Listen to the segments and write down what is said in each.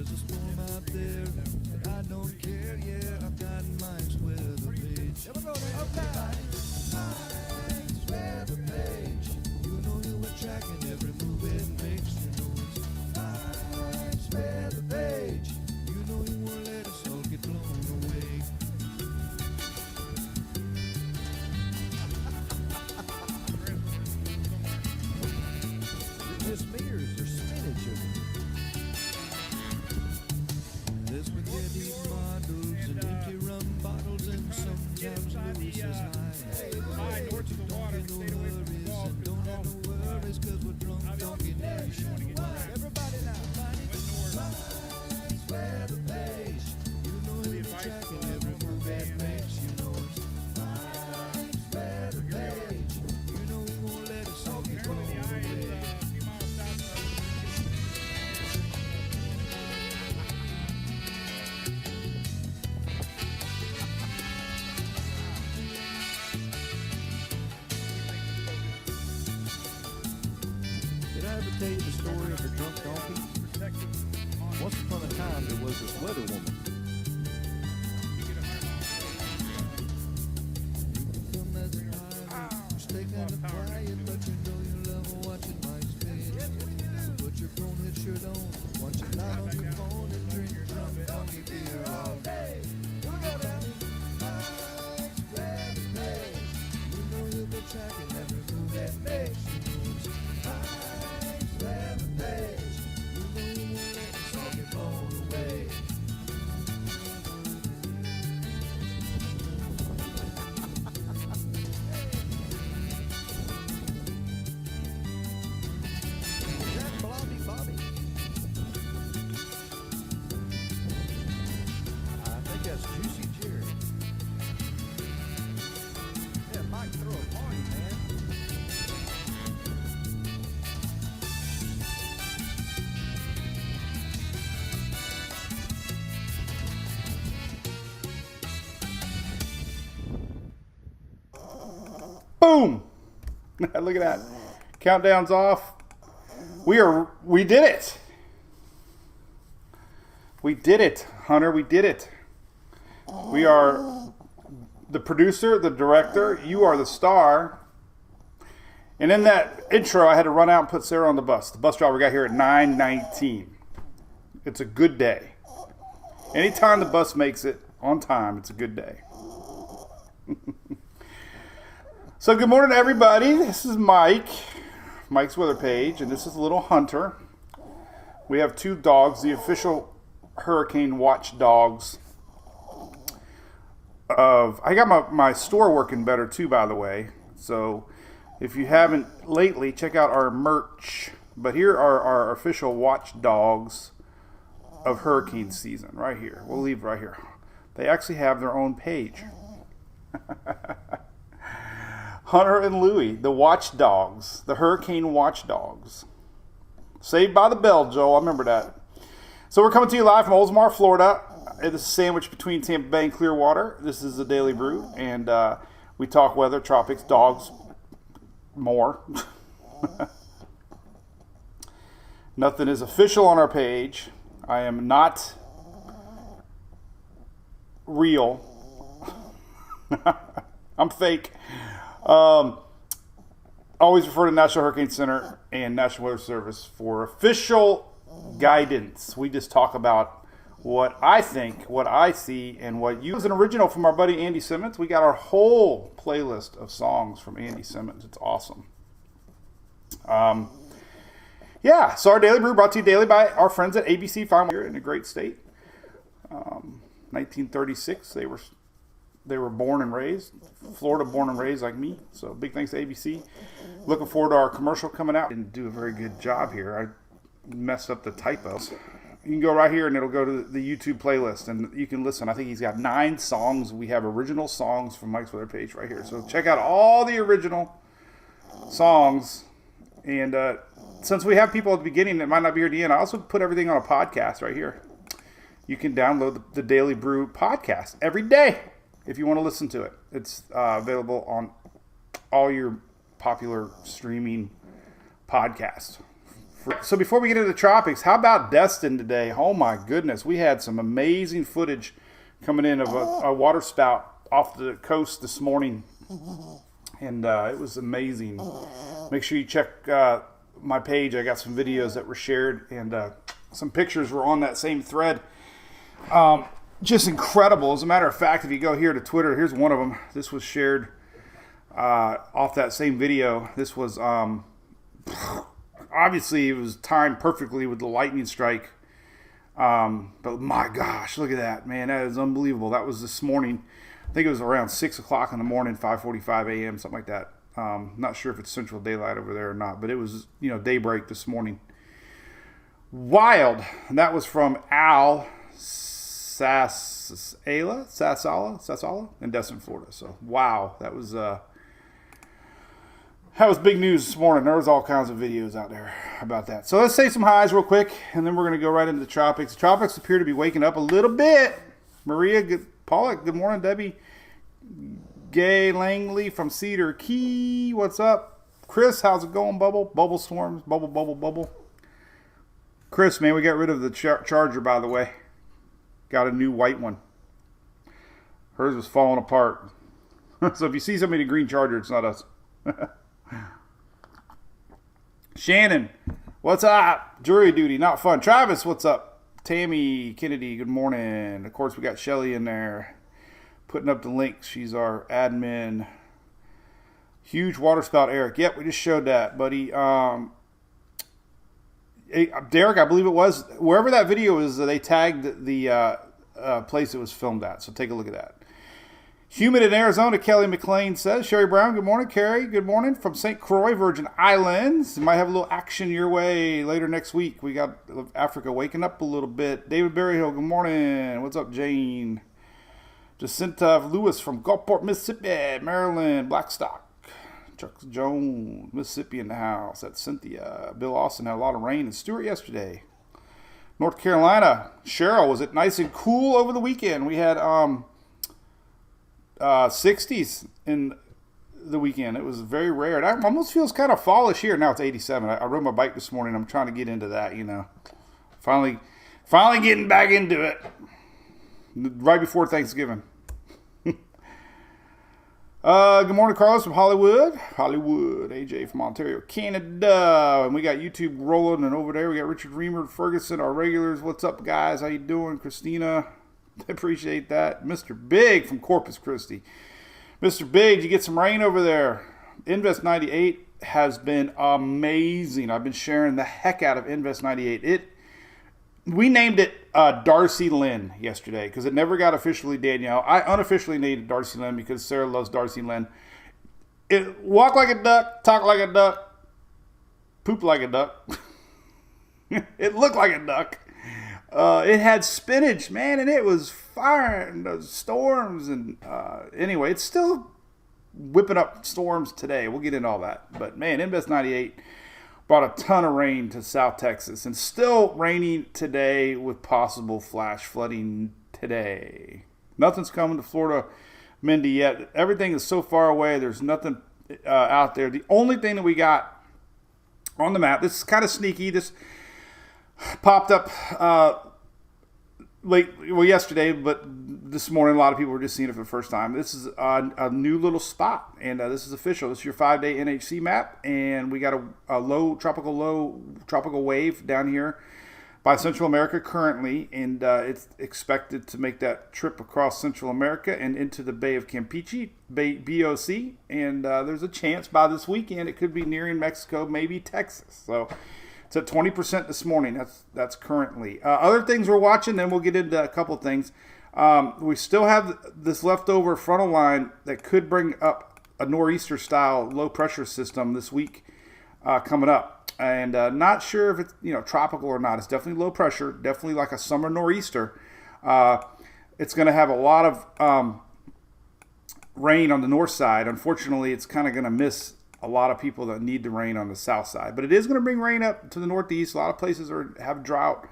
There's a storm out there, but I don't care. Yeah, I've got Mike's weather page. Mike's weather page. You know you were tracking every move it makes. You know it's Mike's weather page. You know you won't let us all get blown away. There's smears, there's spinach in it. There's spaghetti models and empty rum bottles and sometimes Louis says hi. Hi, north of the water, stay away from the ball. And don't have no worries cause we're drunk donkey nation. Everybody now, Mike's weather page. You know he'll be tracking every move that makes. You know it's Mike's weather page. You know he won't let us all get blown away. Did I ever tell you the story of the drunk donkey? Once upon a time, there was this weather woman. You come as a pirate, you stay kind of quiet, but you know you love watching Mike's page. So put your bonehead shirt on, watch it out on your phone, and drink drunk donkey beer all day. Mike's weather page. You know you'll be tracking every move that makes. Mike's weather page. You know you won't let us all get blown away. Is that Blobby Bobby? I think that's Juicy Jerry. Yeah, Mike, throw a party, man. Boom! Look at that. Countdown's off. We did it. We did it, Hunter. We did it. We are the producer, the director. You are the star. And in that intro, I had to run out and put Sarah on the bus. The bus driver got here at 9:19. It's a good day. Anytime the bus makes it on time, it's a good day. So good morning, everybody. This is Mike's weather page, and this is little Hunter. We have two dogs, the official hurricane watch dogs. I got my store working better too, by the way. So if you haven't lately, check out our merch. But here are our official watch dogs of hurricane season, right here. We'll leave right here. They actually have their own page. Hunter and Louie, the watchdogs, the hurricane watchdogs. Saved by the bell, Joel. I remember that. So we're coming to you live from Oldsmar, Florida. It is a sandwich between Tampa Bay and Clearwater. This is the Daily Brew, and we talk weather, tropics, dogs, more. Nothing is official on our page. I am not real. I'm fake. Always refer to National Hurricane Center and National Weather Service for official guidance. We just talk about what I think, what I see, and what you. As an original from our buddy Andy Simmons, we got our whole playlist of songs from Andy Simmons. It's awesome. Yeah, so our Daily Brew brought to you daily by our friends at ABC Farm here in a great state. 1936, they were born and raised, Florida born and raised like me. So big thanks to ABC. Looking forward to our commercial coming out. Didn't do a very good job here. I messed up the typos. You can go right here and it'll go to the YouTube playlist and you can listen. I think he's got 9 songs. We have original songs from Mike's weather page right here. So check out all the original songs. And since we have people at the beginning that might not be here at the end, I also put everything on a podcast right here. You can download the Daily Brew podcast every day if you want to listen to it. It's available on all your popular streaming podcasts So before we get into the tropics, how about Destin today? Oh my goodness, we had some amazing footage coming in of a water spout off the coast this morning, and it was amazing. Make sure you check my page. I got some videos that were shared, and some pictures were on that same thread. Just incredible. As a matter of fact, if you go here to Twitter, here's one of them. This was shared off that same video. This was obviously it was timed perfectly with the lightning strike. But my gosh, look at that, man. That is unbelievable. That was this morning. I think it was around 6 o'clock in the morning, 5:45 a.m., something like that. Not sure if it's Central Daylight over there or not, but it was, daybreak this morning. Wild. And that was from Al Sasala in Destin, Florida. So, wow. That was big news this morning. There was all kinds of videos out there about that. So let's say some highs real quick, and then we're going to go right into the tropics. The tropics appear to be waking up a little bit. Maria Pollock, good morning. Debbie Gay Langley from Cedar Key, what's up? Chris, how's it going, Bubble? Bubble Storms, bubble. Chris, man, we got rid of the Charger, by the way. Got a new white one. Hers was falling apart. So if you see somebody in a green Charger, it's not us. Shannon, what's up? Jury duty, not fun. Travis, what's up? Tammy Kennedy, good morning. Of course, we got Shelly in there putting up the links. She's our admin. Huge waterspout, Eric. Yep, we just showed that, buddy. Derek, I believe it was. Wherever that video is, they tagged the place it was filmed at. So take a look at that. Humid in Arizona, Kelly McLean says. Sherry Brown, good morning. Carrie, good morning. From St. Croix, Virgin Islands. Might have a little action your way later next week. We got Africa waking up a little bit. David Berryhill, good morning. What's up, Jane? Jacinta Lewis from Gulfport, Mississippi, Maryland, Blackstock. Chuck Jones, Mississippi in the house. That's Cynthia. Bill Austin had a lot of rain in Stewart yesterday. North Carolina, Cheryl, was it nice and cool over the weekend? We had 60s in the weekend. It was very rare. It almost feels kind of fallish here. Now it's 87. I rode my bike this morning. I'm trying to get into that, Finally getting back into it. Right before Thanksgiving. Good morning, Carlos from Hollywood. AJ from Ontario, Canada. And we got YouTube rolling, and over there we got Richard Reamer, Ferguson, our regulars. What's up, guys? How you doing? Christina, appreciate that. Mr. Big from Corpus Christi. Mr. Big, did you get some rain over there? Invest 98 has been amazing. I've been sharing the heck out of Invest 98. We named it Darcy Lynn yesterday because it never got officially Danielle. I unofficially named it Darcy Lynn because Sarah loves Darcy Lynn. It walk like a duck, talk like a duck, poop like a duck. It looked like a duck. It had spinach, man, and it was firing the storms. And anyway, it's still whipping up storms today. We'll get into all that. But, man, Invest 98 brought a ton of rain to South Texas, and still raining today with possible flash flooding today. Nothing's coming to Florida, Mindy, yet. Everything is so far away. There's nothing out there. The only thing that we got on the map, this is kind of sneaky. This popped up yesterday, but this morning a lot of people were just seeing it for the first time. This is a new little spot, and this is official. This is your 5-day NHC map, and we got a tropical wave down here by Central America currently, and it's expected to make that trip across Central America and into the Bay of Campeche, BOC, and there's a chance by this weekend it could be nearing Mexico, maybe Texas. So it's at 20% this morning. That's currently. Other things we're watching, then we'll get into a couple of things. We still have this leftover frontal line that could bring up a nor'easter style low pressure system this week coming up, and not sure if it's tropical or not. It's definitely low pressure, definitely like a summer nor'easter. It's going to have a lot of rain on the north side. Unfortunately, it's kind of going to miss a lot of people that need the rain on the south side, but it is going to bring rain up to the northeast. A lot of places have drought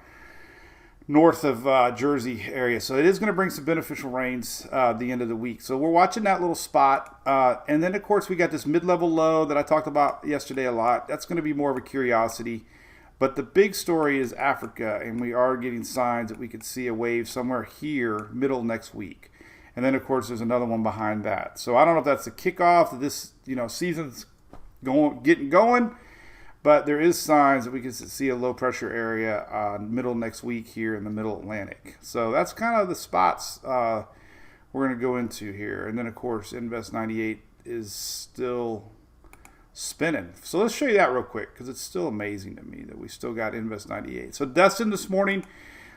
north of Jersey area, so it is going to bring some beneficial rains at the end of the week. So we're watching that little spot, and then of course we got this mid-level low that I talked about yesterday a lot. That's going to be more of a curiosity. But the big story is Africa, and we are getting signs that we could see a wave somewhere here middle next week. And then, of course, there's another one behind that. So I don't know if that's the kickoff of this, season's getting going, but there is signs that we can see a low pressure area middle next week here in the Middle Atlantic. So that's kind of the spots we're going to go into here. And then, of course, Invest 98 is still spinning. So let's show you that real quick, because it's still amazing to me that we still got Invest 98. So Dustin this morning,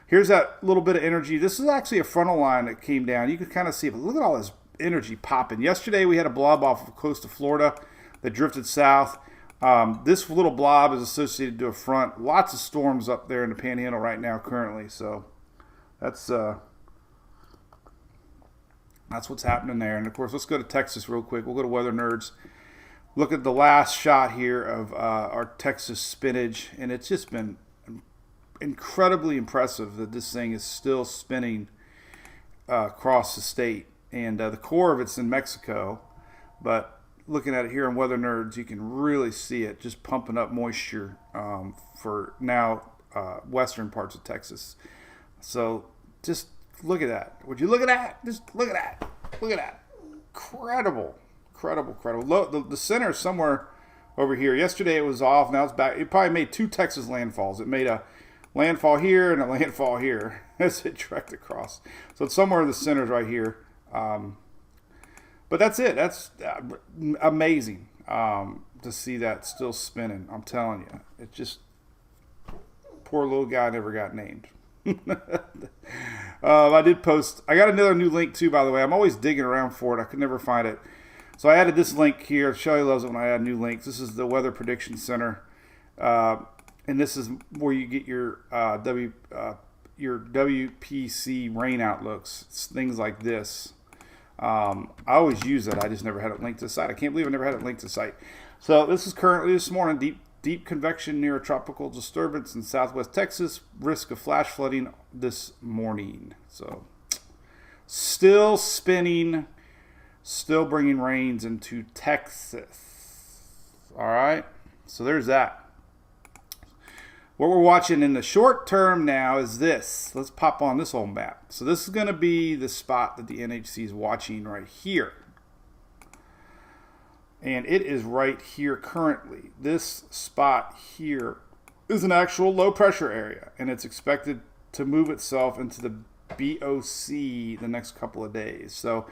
here's that little bit of energy. This is actually a frontal line that came down. You can kind of see it, but look at all this energy popping. Yesterday we had a blob off of coast of Florida that drifted south. This little blob is associated to a front. Lots of storms up there in the Panhandle right now currently. So that's what's happening there. And of course, let's go to Texas real quick. We'll go to Weather Nerds. Look at the last shot here of our Texas spinach, and it's just been incredibly impressive that this thing is still spinning across the state. And the core of it's in Mexico, but looking at it here on Weather Nerds, you can really see it just pumping up moisture for now western parts of Texas. So just look at that. Would you look at that? Just look at that. Look at that. Incredible. The center is somewhere over here. Yesterday it was off. Now it's back. It probably made 2 Texas landfalls. It made a landfall here and a landfall here as it trekked across. So it's somewhere in the center right here. But that's it. That's amazing to see that still spinning. I'm telling you. It just, poor little guy never got named. I did post. I got another new link too, by the way. I'm always digging around for it. I could never find it. So I added this link here. Shelly loves it when I add new links. This is the Weather Prediction Center. And this is where you get your WPC rain outlooks. It's things like this. I always use it. I just never had it linked to the site. I can't believe I never had it linked to the site. So this is currently this morning. Deep convection near a tropical disturbance in southwest Texas. Risk of flash flooding this morning. So still spinning. Still bringing rains into Texas. All right. So there's that. What we're watching in the short term now is this. Let's pop on this old map. So this is going to be the spot that the NHC is watching right here. And it is right here currently. This spot here is an actual low pressure area. And it's expected to move itself into the BOC the next couple of days. So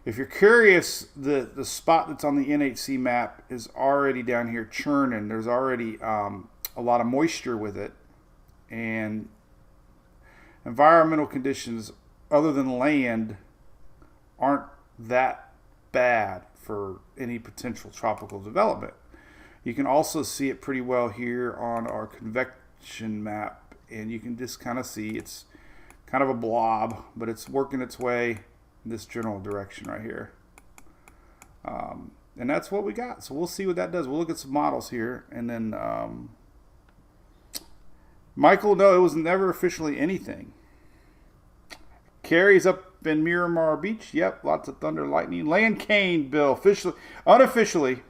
if you're curious, the spot that's on the NHC map is already down here churning. There's already a lot of moisture with it. And environmental conditions other than land aren't that bad for any potential tropical development. You can also see it pretty well here on our convection map. And you can just kind of see it's kind of a blob, but it's working its way this general direction right here. And that's what we got. So we'll see what that does. We'll look at some models here. And then Michael, no, it was never officially anything. Carrie's up in Miramar Beach. Yep, lots of thunder, lightning. Land cane, Bill. Unofficially,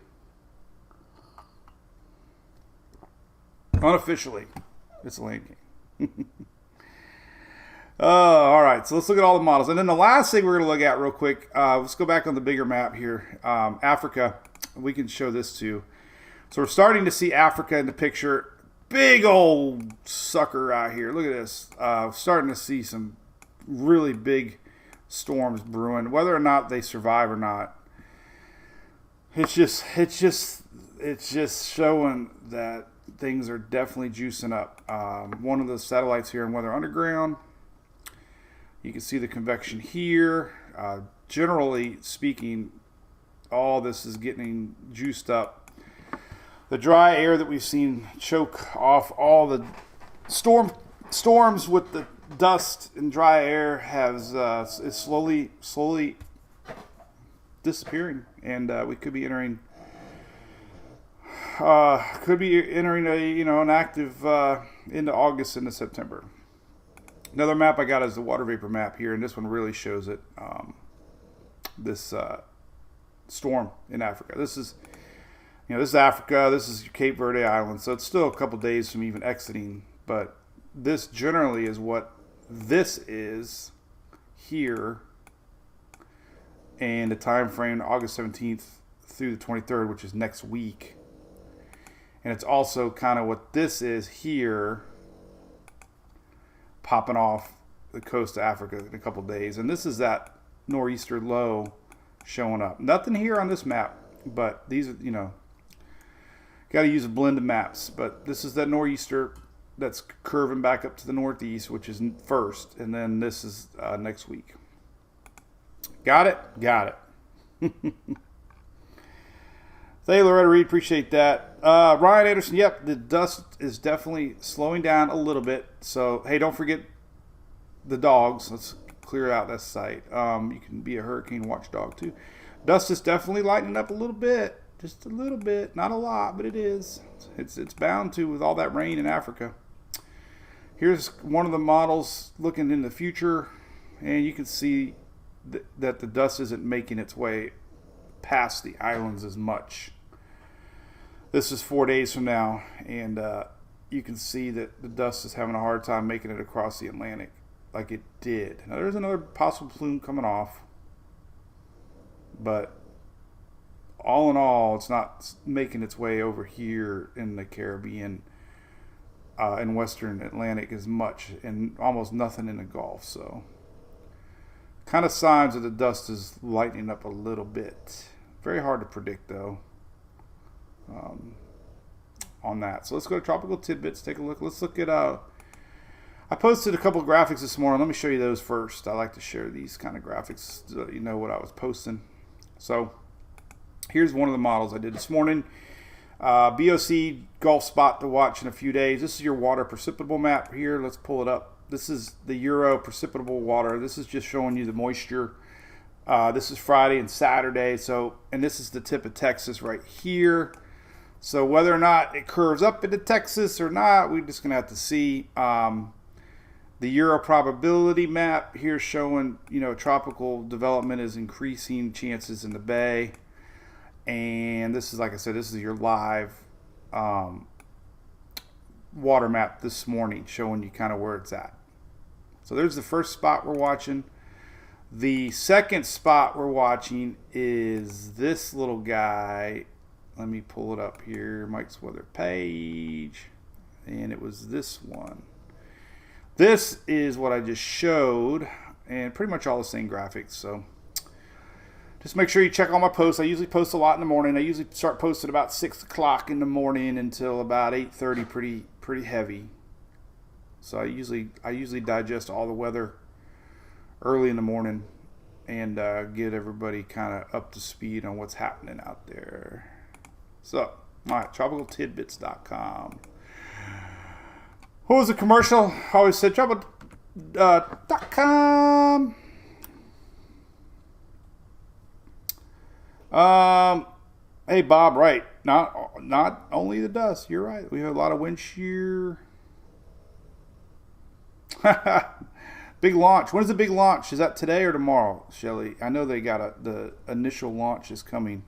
it's a land cane. All right, so let's look at all the models. And then the last thing we're going to look at real quick, let's go back on the bigger map here. Africa, we can show this too. So we're starting to see Africa in the picture. Big old sucker out here. Look at this. Starting to see some really big storms brewing. Whether or not they survive or not, it's just showing that things are definitely juicing up. One of the satellites here in Weather Underground. You can see the convection here. Generally speaking, all this is getting juiced up. The dry air that we've seen choke off all the storms with the dust and dry air is slowly disappearing, and we could be entering an active into August into September. Another map I got is the water vapor map here, and this one really shows it. This storm in Africa. This is, This is Africa. This is Cape Verde Island. So it's still a couple days from even exiting. But this generally is what this is here. And the time frame, August 17th through the 23rd, which is next week. And it's also kind of what this is here, popping off the coast of Africa in a couple days. And this is that nor'easter low showing up. Nothing here on this map, but these are, got to use a blend of maps. But this is that nor'easter that's curving back up to the northeast, which is first. And then this is next week. Got it? Got it. Thank you, Loretta Reed. Appreciate that. Ryan Anderson, yep, the dust is definitely slowing down a little bit. So, hey, don't forget the dogs. Let's clear out that site. You can be a hurricane watchdog, too. Dust is definitely lightening up a little bit. Just a little bit. Not a lot, but it is. It's bound to with all that rain in Africa. Here's one of the models looking in the future. And you can see that the dust isn't making its way past the islands as much. This is 4 days from now, and you can see that the dust is having a hard time making it across the Atlantic like it did. Now there's another possible plume coming off, but all in all, it's not making its way over here in the Caribbean and Western Atlantic as much, and almost nothing in the Gulf. So kind of signs that the dust is lightening up a little bit. Very hard to predict, though, on that. So let's go to Tropical Tidbits, take a look. Let's look at, I posted a couple of graphics this morning. Let me show you those first. I like to share these kind of graphics so you know what I was posting. So here's one of the models I did this morning. BOC Gulf spot to watch in a few days. This is your water precipitable map here. Let's pull it up. This is the Euro precipitable water. This is just showing you the moisture. This is Friday and Saturday. And this is the tip of Texas right here. So whether or not it curves up into Texas or not, we're just going to have to see. The Euro probability map here showing, tropical development is increasing chances in the bay. And this is, like I said, this is your live water map this morning showing you kind of where it's at. So there's the first spot we're watching. The second spot we're watching is this little guy. Let me pull it up here. Mike's weather page. And it was this one. This is what I just showed. And pretty much all the same graphics. So just make sure you check all my posts. I usually post a lot in the morning. I usually start posting about 6 o'clock in the morning until about 8:30, pretty heavy. So I usually digest all the weather early in the morning and get everybody kind of up to speed on what's happening out there. So, all right, tropicaltidbits.com. What was the commercial? I always said tropical.com. Hey Bob, right? Not only the dust. You're right. We have a lot of wind shear. Big launch. When is the big launch? Is that today or tomorrow, Shelly? I know they got the initial launch is coming.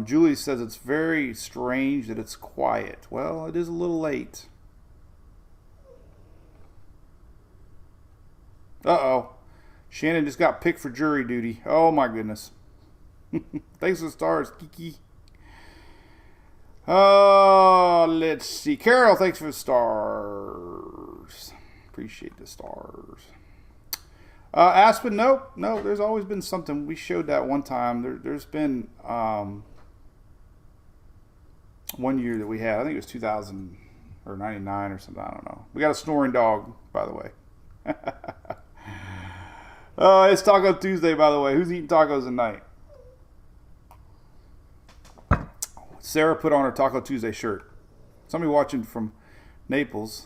Julie says it's very strange that it's quiet. Well, it is a little late. Uh-oh. Shannon just got picked for jury duty. Oh, my goodness. Thanks for the stars, Kiki. Let's see. Carol, thanks for the stars. Appreciate the stars. Aspen, no, there's always been something. We showed that one time. There's been 1 year that we had. I think it was 2000 or 99 or something. I don't know. We got a snoring dog, by the way. It's Taco Tuesday, by the way. Who's eating tacos tonight? Sarah put on her Taco Tuesday shirt. Somebody watching from Naples.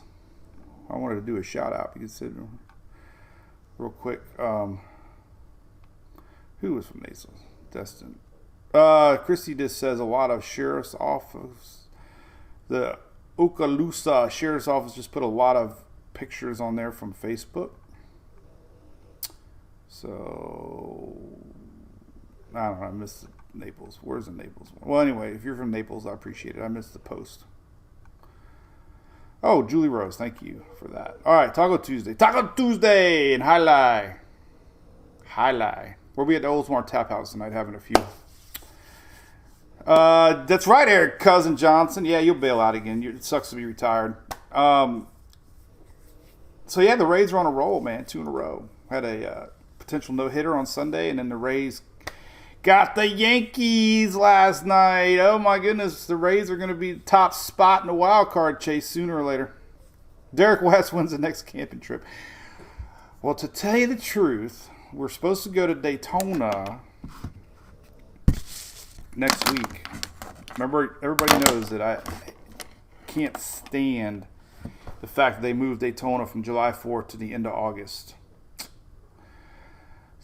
I wanted to do a shout out. You can sit real quick. Who was from Naples? Destin. Christy just says a lot of sheriff's office. The Okaloosa sheriff's office just put a lot of pictures on there from Facebook. So I don't know. I missed Naples. Where's the Naples one? Well, anyway, if you're from Naples, I appreciate it. I missed the post. Oh, Julie Rose, thank you for that. All right, Taco Tuesday. Taco Tuesday in Highlight. We'll be at the Oldsmar Tap House tonight having a few. That's right, Eric Cousin Johnson. Yeah, you'll bail out again. It sucks to be retired. So, yeah, the Rays are on a roll, man. 2 in a row. Had a potential no-hitter on Sunday, and then the Rays got the Yankees last night. Oh, my goodness. The Rays are going to be the top spot in the wild card chase sooner or later. Derek West wins the next camping trip. Well, to tell you the truth, we're supposed to go to Daytona next week. Remember, everybody knows that I can't stand the fact that they moved Daytona from July 4th to the end of August.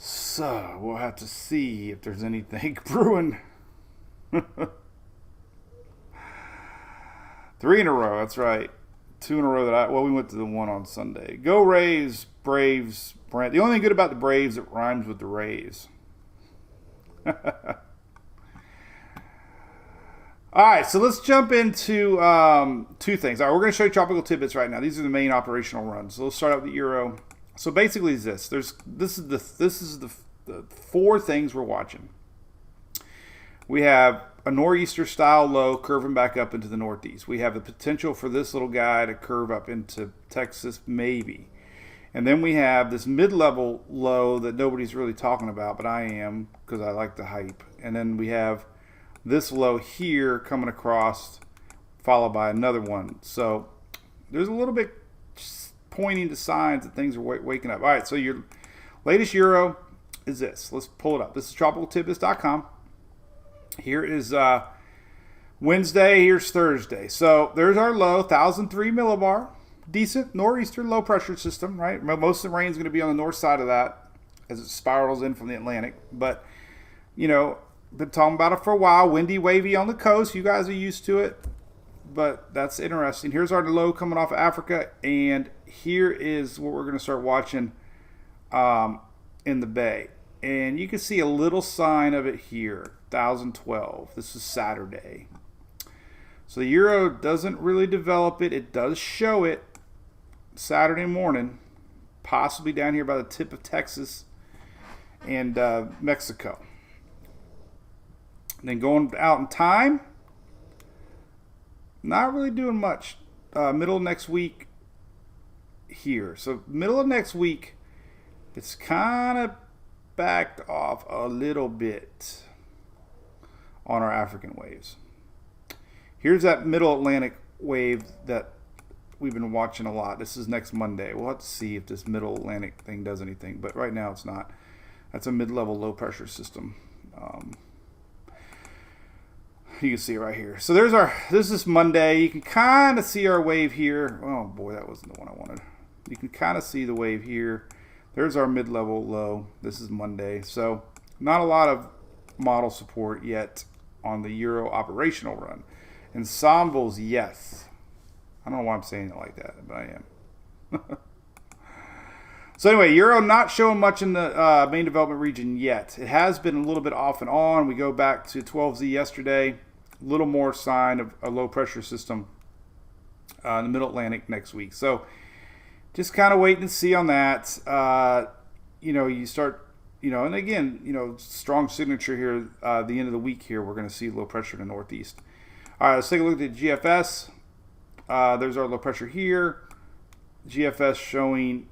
So, we'll have to see if there's anything brewing. 3 in a row, that's right. 2 in a row we went to the one on Sunday. Go Rays, Braves, Brent. The only thing good about the Braves, it rhymes with the Rays. All right, so let's jump into 2 things. All right, we're going to show you Tropical Tidbits right now. These are the main operational runs. So let's start out with the Euro. So basically, this is the 4 things we're watching. We have a nor'easter style low curving back up into the northeast. We have the potential for this little guy to curve up into Texas, maybe. And then we have this mid-level low that nobody's really talking about, but I am because I like the hype. And then we have this low here coming across, followed by another one. So there's a little bit pointing to signs that things are waking up. All right, so your latest Euro is this. Let's pull it up. This is tropicaltidbits.com. Here is Wednesday. Here's Thursday. So there's our low, 1,003 millibar. Decent nor'easter low pressure system, right? Most of the rain is going to be on the north side of that as it spirals in from the Atlantic. But, been talking about it for a while. Windy, wavy on the coast. You guys are used to it. But that's interesting. Here's our low coming off of Africa. And here is what we're going to start watching in the Bay. And you can see a little sign of it here. 1,012. This is Saturday. So the Euro doesn't really develop it. It does show it Saturday morning. Possibly down here by the tip of Texas and Mexico. And then going out in time. Not really doing much. Middle of next week here. So middle of next week, it's kind of backed off a little bit on our African waves. Here's that middle Atlantic wave that we've been watching a lot. This is next Monday. We'll have to see if this middle Atlantic thing does anything, but right now it's not. That's a mid-level low pressure system. You can see it right here. So this is Monday. You can kind of see our wave here. Oh boy, that wasn't the one I wanted. You can kind of see the wave here. There's our mid-level low. This is Monday. So not a lot of model support yet on the Euro operational run. Ensembles, yes. I don't know why I'm saying it like that, but I am. So anyway, Euro not showing much in the main development region yet. It has been a little bit off and on. We go back to 12Z yesterday. A little more sign of a low pressure system in the middle Atlantic next week. So just kind of waiting to see on that. You start, and again, strong signature here. The end of the week here, we're going to see low pressure in the northeast. All right, let's take a look at the GFS. There's our low pressure here. GFS showing,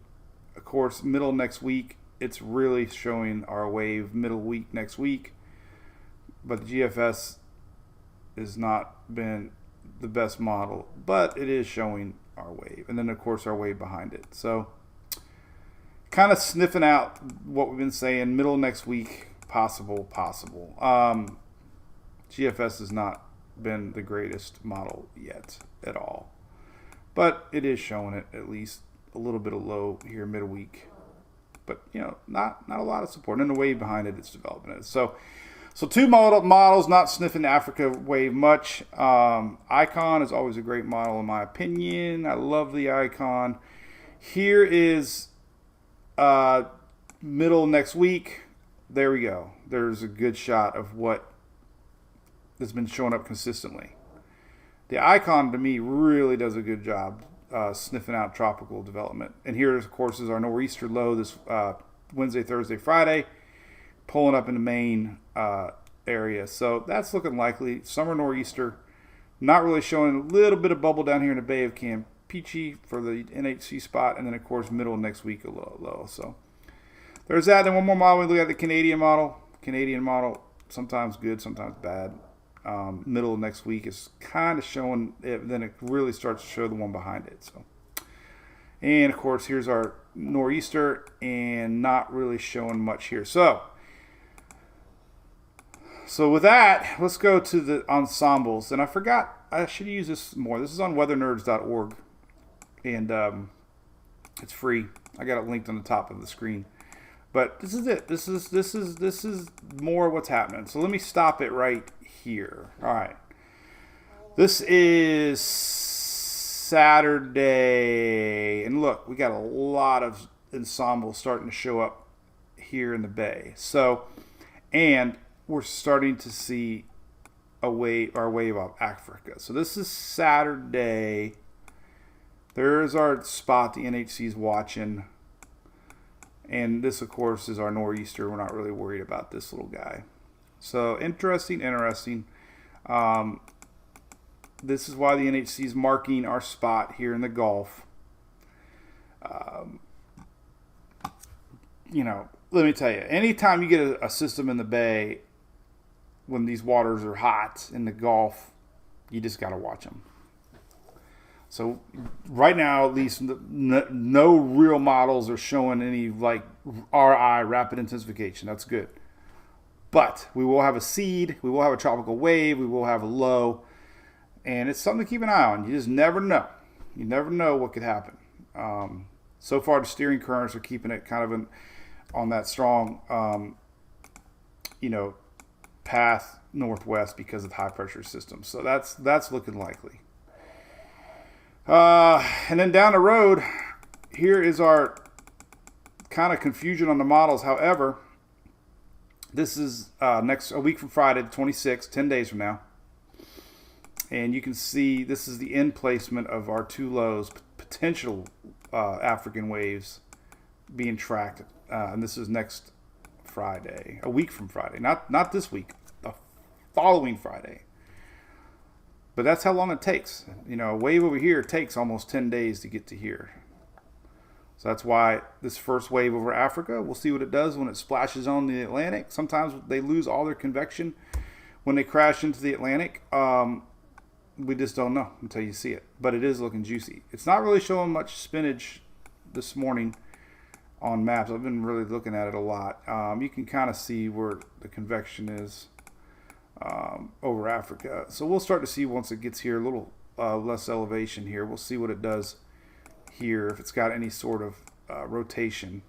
of course, middle next week. It's really showing our wave middle week next week. But the GFS has not been the best model, but it is showing our wave. And then, of course, our wave behind it. So kind of sniffing out what we've been saying, middle next week, possible. GFS has not been the greatest model yet at all. But it is showing it at least a little bit of low here midweek. But, not a lot of support. And the wave behind it, it's developing it. So 2 models, not sniffing the Africa wave much. Icon is always a great model in my opinion. I love the Icon. Here is middle next week. there we go. There's a good shot of what has been showing up consistently. The icon, to me, really does a good job sniffing out tropical development. And here, of course, is our nor'easter low this Wednesday, Thursday, Friday, pulling up into Maine area. So that's looking likely. Summer nor'easter, not really showing, a little bit of bubble down here in the Bay of Campeche for the NHC spot. And then, of course, middle of next week, a low. So there's that. Then one more model. We look at the Canadian model. Canadian model, sometimes good, sometimes bad. Middle of next week is kind of showing it, then it really starts to show the one behind it. So, and of course, here's our nor'easter, and not really showing much here. So with that, let's go to the ensembles. And I forgot, I should use this more. This is on weathernerds.org, and it's free. I got it linked on the top of the screen. But this is it. This is more what's happening. So let me stop it right here. All right. This is Saturday. And look, we got a lot of ensembles starting to show up here in the Bay. So, and we're starting to see our wave of Africa. So this is Saturday. There's our spot the NHC's watching. And this, of course, is our nor'easter. We're not really worried about this little guy. So, interesting. This is why the NHC is marking our spot here in the Gulf. Let me tell you, anytime you get a system in the Bay, when these waters are hot in the Gulf, you just got to watch them. So right now, at least, no real models are showing any like RI, rapid intensification. That's good. But we will have a seed, we will have a tropical wave, we will have a low, and it's something to keep an eye on. You just never know. You never know what could happen. So far, the steering currents are keeping it kind of on that strong, path northwest because of high pressure systems. So that's looking likely. And then down the road, here is our kind of confusion on the models. However, this is a week from Friday, the 26th, 10 days from now. And you can see this is the end placement of our two lows, potential African waves being tracked. And this is next Friday, a week from Friday. Not this week, the following Friday. But that's how long it takes. A wave over here takes almost 10 days to get to here. So that's why this first wave over Africa, we'll see what it does when it splashes on the Atlantic. Sometimes they lose all their convection when they crash into the Atlantic. We just don't know until you see it. But it is looking juicy. It's not really showing much spinach this morning on maps. I've been really looking at it a lot. You can kind of see where the convection is. Over Africa. So we'll start to see once it gets here a little less elevation here. We'll see what it does here, if it's got any sort of rotation.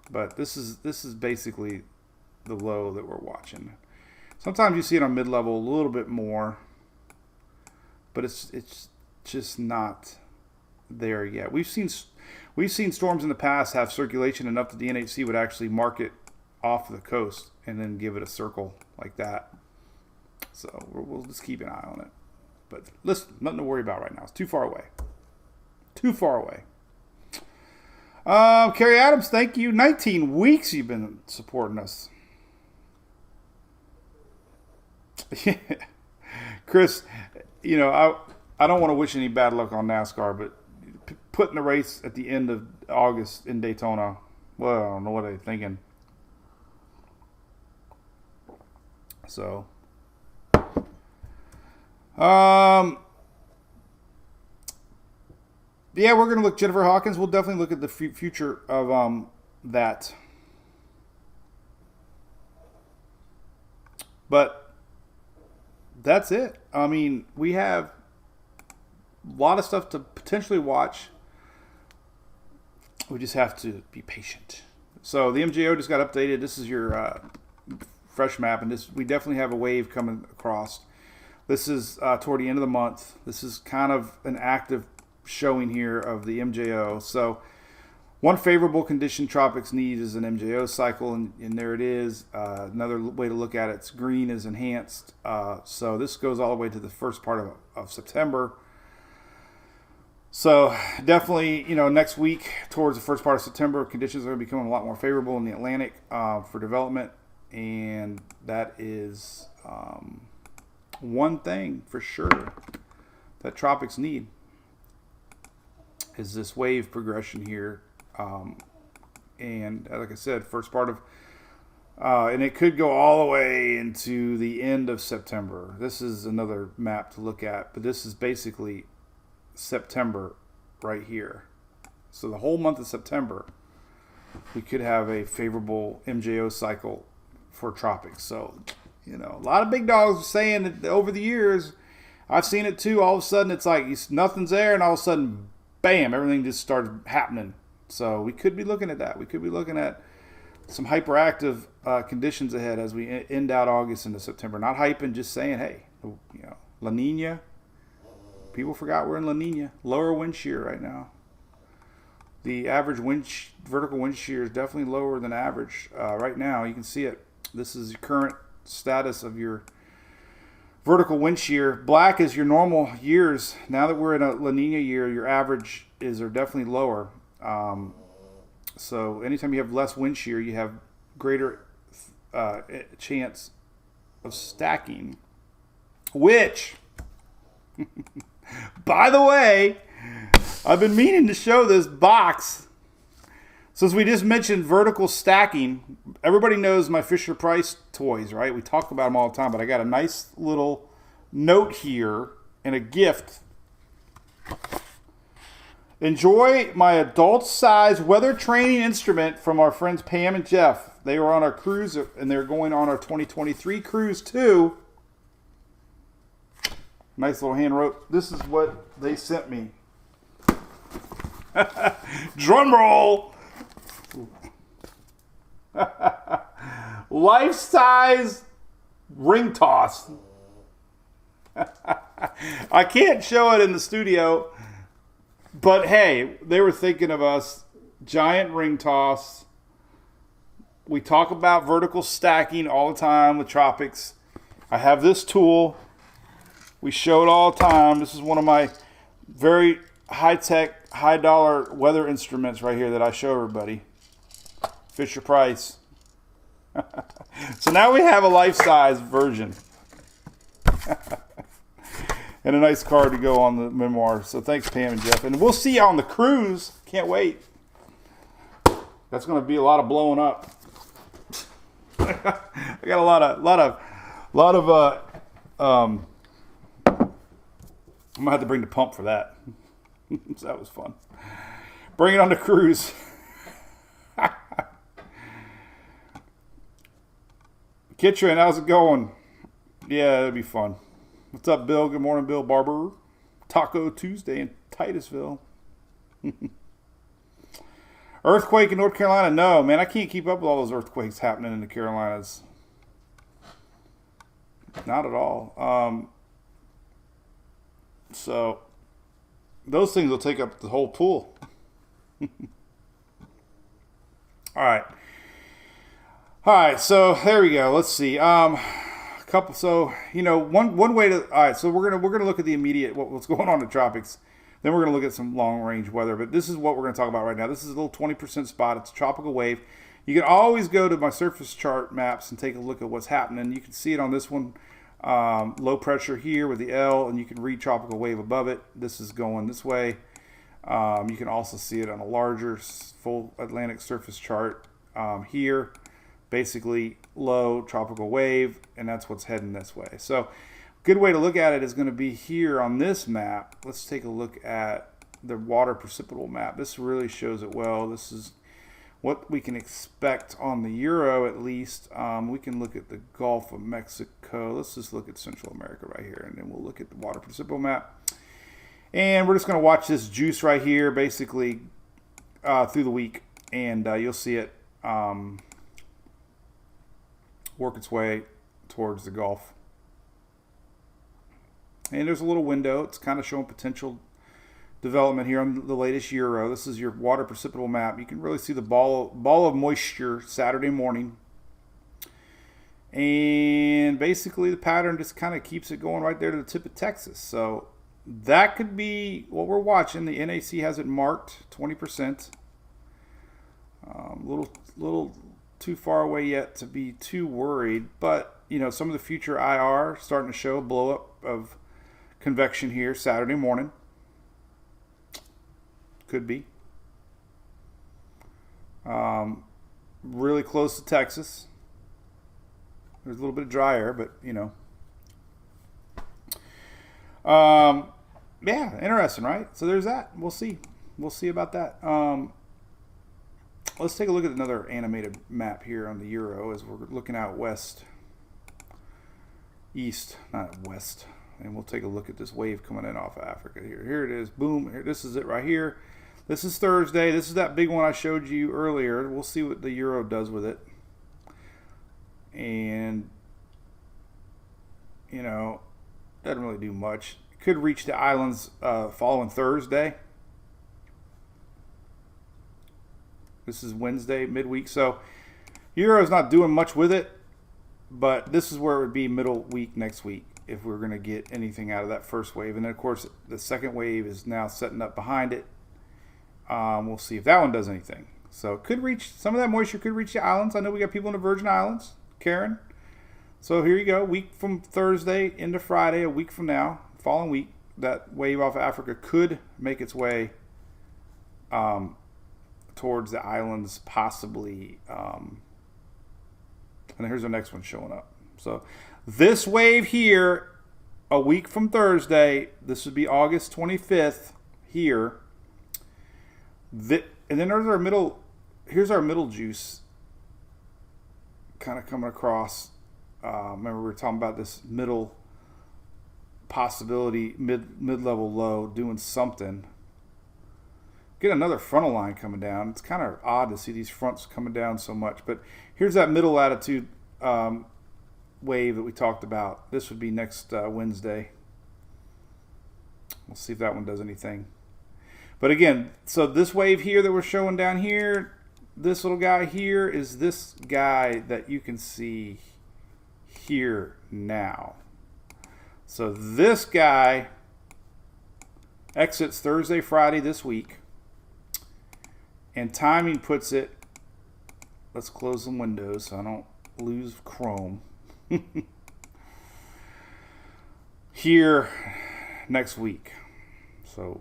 But this is basically the low that we're watching. Sometimes you see it on mid-level a little bit more, but it's just not there yet. We've seen storms in the past have circulation enough that the NHC would actually mark it off the coast and then give it a circle like that. So we'll just keep an eye on it. But listen, nothing to worry about right now. It's too far away. Carrie Adams, thank you. 19 weeks you've been supporting us. Yeah. Chris, I don't want to wish any bad luck on NASCAR, but putting the race at the end of August in Daytona, well, I don't know what they're thinking. So, yeah, we're going to look Jennifer Hawkins. We'll definitely look at the future of that. But that's it. I mean, we have a lot of stuff to potentially watch. We just have to be patient. So the MJO just got updated. This is your fresh map, and we definitely have a wave coming across. This is toward the end of the month. This is kind of an active showing here of the MJO. So One favorable condition tropics need is an MJO cycle, and there it is. Another way to look at it, it's green is enhanced. So this goes all the way to the first part of September. So definitely, next week towards the first part of September, conditions are going to become a lot more favorable in the Atlantic for development. And that is one thing for sure that tropics need is this wave progression here. And like I said, first part of, and it could go all the way into the end of September. This is another map to look at, but this is basically September right here. So the whole month of September, we could have a favorable MJO cycle for tropics. So, a lot of big dogs saying that over the years, I've seen it too. All of a sudden, it's like nothing's there, and all of a sudden, bam, everything just started happening. So we could be looking at that. We could be looking at some hyperactive conditions ahead as we end out August into September. Not hyping, just saying, hey, La Nina. People forgot we're in La Nina. Lower wind shear right now. The average vertical wind shear is definitely lower than average right now. You can see it. This is the current status of your vertical wind shear. Black is your normal years. Now that we're in a La Nina year, your averages are definitely lower. So anytime you have less wind shear, you have greater chance of stacking, which... By the way, I've been meaning to show this box. Since we just mentioned vertical stacking, everybody knows my Fisher-Price toys, right? We talk about them all the time, but I got a nice little note here and a gift. Enjoy my adult-size weather training instrument from our friends Pam and Jeff. They were on our cruise, and they're going on our 2023 cruise, too. Nice little hand wrote. This is what they sent me. Drum roll. Life-size ring toss. I can't show it in the studio, but hey, they were thinking of us. Giant ring toss. We talk about vertical stacking all the time with Tropics. I have this tool. We show it all the time. This is one of my very high-tech, high-dollar weather instruments right here that I show everybody. Fisher-Price. So now we have a life-size version. And a nice card to go on the memoir. So thanks, Pam and Jeff. And we'll see you on the cruise. Can't wait. That's going to be a lot of blowing up. I got a lot of I'm going to have to bring the pump for that. So that was fun. Bring it on the cruise. Kitchen, how's it going? Yeah, it'll be fun. What's up, Bill? Good morning, Bill Barber. Taco Tuesday in Titusville. Earthquake in North Carolina? No, man, I can't keep up with all those earthquakes happening in the Carolinas. Not at all. So, those things will take up the whole pool. All right, so there we go. Let's see. One way to. All right, so we're gonna look at the immediate what's going on in the tropics. Then we're gonna look at some long range weather. But this is what we're gonna talk about right now. This is a little 20% spot. It's a tropical wave. You can always go to my surface chart maps and take a look at what's happening. You can see it on this one. Low pressure here with the L, and you can read tropical wave above it. This is going this way. You can also see it on a larger full Atlantic surface chart here. Basically low tropical wave, and that's what's heading this way. So good way to look at it is going to be here on this map. Let's take a look at the water precipitable map. This really shows it well. This is what we can expect on the Euro at least. We can look at the Gulf of Mexico. Let's just look at Central America right here, and then we'll look at the water precipitable map. And we're just going to watch this juice right here basically through the week, and you'll see it work its way towards the Gulf. And there's a little window. It's kind of showing potential development here on the latest Euro. This is your water precipitable map. You can really see the ball of moisture Saturday morning. And basically the pattern just kind of keeps it going right there to the tip of Texas. So that could be what we're watching. The NAC has it marked 20%. Little too far away yet to be too worried. But, you know, some of the future IR starting to show a blow up of convection here Saturday morning. Could be. Really close to Texas. There's a little bit of dry air, but, you know. Yeah, interesting, right? So there's that. We'll see. We'll see about that. Let's take a look at another animated map here on the Euro as we're looking out east, not west. And we'll take a look at this wave coming in off of Africa here. Here it is. Boom. Here, this is it right here. This is Thursday. This is that big one I showed you earlier. We'll see what the Euro does with it. And, you know, doesn't really do much. Could reach the islands following Thursday. This is Wednesday, midweek. So, Euro's not doing much with it. But this is where it would be middle week next week if we're going to get anything out of that first wave. And then, of course, the second wave is now setting up behind it. We'll see if that one does anything. So, could reach, some of that moisture could reach the islands. I know we got people in the Virgin Islands. Karen. So here you go. Week from Thursday into Friday, a week from now, following week, that wave off of Africa could make its way towards the islands, possibly. And here's the next one showing up. So this wave here, a week from Thursday, this would be August 25th here. And then there's our middle. Here's our middle juice. Kind of coming across. Remember we were talking about this middle possibility, mid-level low doing something. Get another frontal line coming down. It's kind of odd to see these fronts coming down so much, but here's that middle latitude wave that we talked about. This would be next Wednesday. We'll see if that one does anything. But again, so this wave here that we're showing down here, this little guy here is this guy that you can see here now. So this guy exits Thursday, Friday this week. And timing puts it, let's close the windows so I don't lose Chrome. Here next week. So,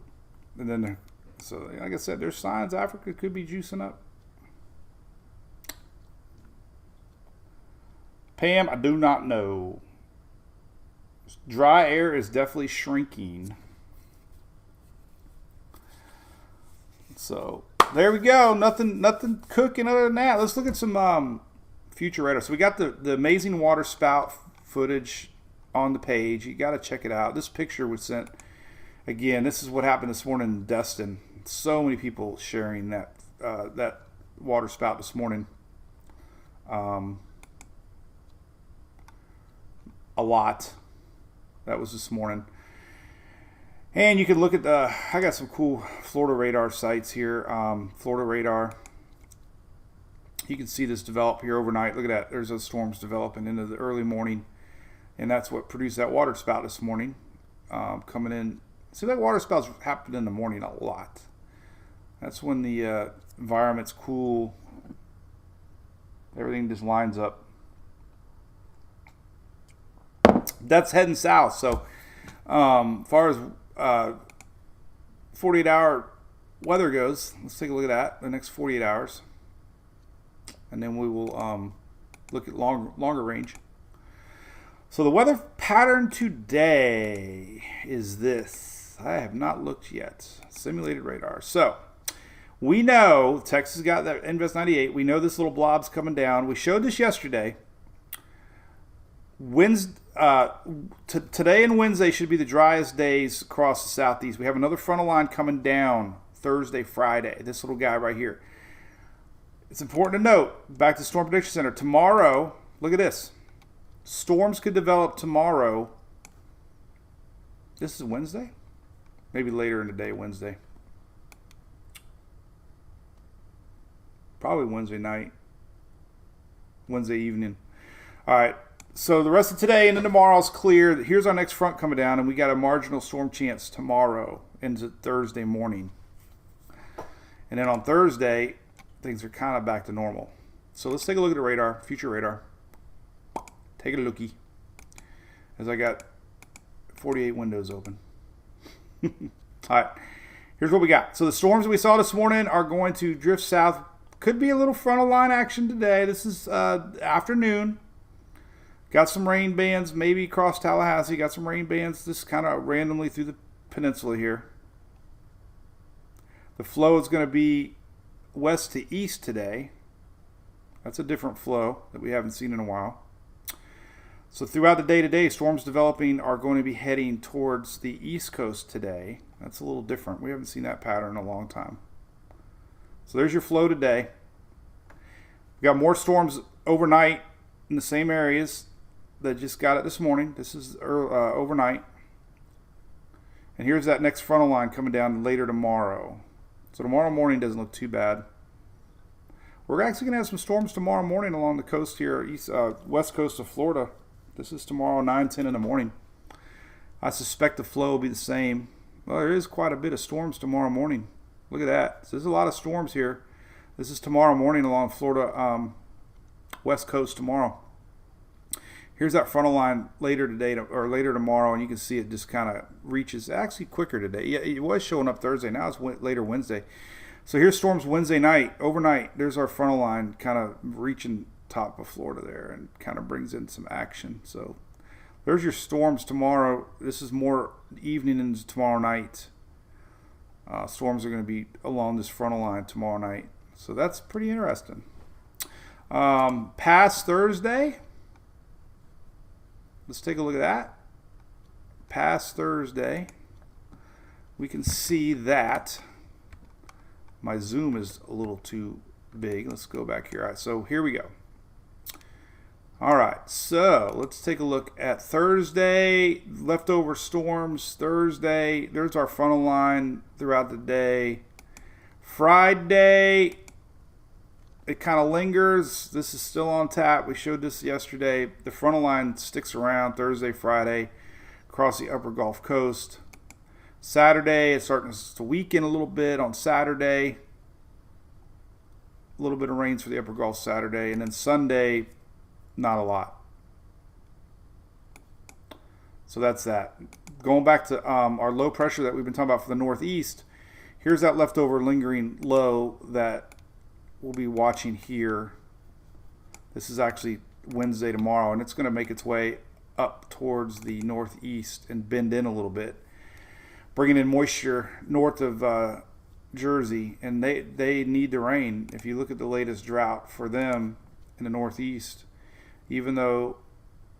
and then, so like I said, there's signs Africa could be juicing up. Pam, I do not know. Dry air is definitely shrinking. So there we go. Nothing cooking other than that. Let's look at some future radar. So we got the amazing water spout footage on the page. You got to check it out. This picture was sent. Again, this is what happened this morning in Destin. So many people sharing that that water spout this morning. A lot. That was this morning. And you can look at I got some cool Florida radar sites here. Florida radar. You can see this develop here overnight. Look at that. There's those storms developing into the early morning. And that's what produced that water spout this morning. Coming in. See, that water spouts happen in the morning a lot. That's when the environment's cool. Everything just lines up. That's heading south. So, far as 48-hour weather goes, let's take a look at that. The next 48 hours, and then we will look at longer range. So the weather pattern today is this. I have not looked yet. Simulated radar. So we know Texas got that Invest 98. We know this little blob's coming down. We showed this yesterday. Today and Wednesday should be the driest days across the southeast. We have another frontal line coming down Thursday, Friday. This little guy right here. It's important to note, back to Storm Prediction Center, tomorrow, look at this. Storms could develop tomorrow. This is Wednesday? Maybe later in the day, Wednesday. Probably Wednesday night. Wednesday evening. All right. So the rest of today and then tomorrow's clear. Here's our next front coming down, and we got a marginal storm chance tomorrow into Thursday morning. And then on Thursday, things are kind of back to normal. So let's take a look at the radar, future radar. Take a lookie. As I got 48 windows open. All right. Here's what we got. So the storms that we saw this morning are going to drift south. Could be a little frontal line action today. This is afternoon. Got some rain bands maybe across Tallahassee. Got some rain bands just kind of randomly through the peninsula here. The flow is going to be west to east today. That's a different flow that we haven't seen in a while. So throughout the day today, storms developing are going to be heading towards the east coast today. That's a little different. We haven't seen that pattern in a long time. So there's your flow today. We got more storms overnight in the same areas that just got it this morning. This is overnight. And here's that next frontal line coming down later tomorrow. So tomorrow morning doesn't look too bad. We're actually going to have some storms tomorrow morning along the coast here, west coast of Florida. This is tomorrow, 9-10 in the morning. I suspect the flow will be the same. Well, there is quite a bit of storms tomorrow morning. Look at that. So there's a lot of storms here. This is tomorrow morning along Florida, west coast tomorrow. Here's that frontal line later today or later tomorrow, and you can see it just kind of reaches actually quicker today. Yeah, it was showing up Thursday. Now it's later Wednesday. So here's storms Wednesday night, overnight. There's our frontal line kind of reaching top of Florida there and kind of brings in some action. So there's your storms tomorrow. This is more evening into tomorrow night. Storms are going to be along this frontal line tomorrow night. So that's pretty interesting. Past Thursday. Let's take a look at that. Past Thursday. We can see that. My zoom is a little too big. Let's go back here. All right, so here we go. All right, so let's take a look at Thursday. Leftover storms Thursday. There's our frontal line throughout the day. Friday, it kind of lingers. This is still on tap. We showed this yesterday. The frontal line sticks around Thursday, Friday, across the upper Gulf Coast. Saturday, it's starting to weaken a little bit on Saturday. A little bit of rains for the upper Gulf Saturday. And then Sunday, not a lot. So that's that. Going back to our low pressure that we've been talking about for the Northeast, here's that leftover lingering low that we'll be watching here. This is actually Wednesday tomorrow, and it's going to make its way up towards the Northeast and bend in a little bit, bringing in moisture north of Jersey, and they need the rain. If you look at the latest drought for them in the Northeast, even though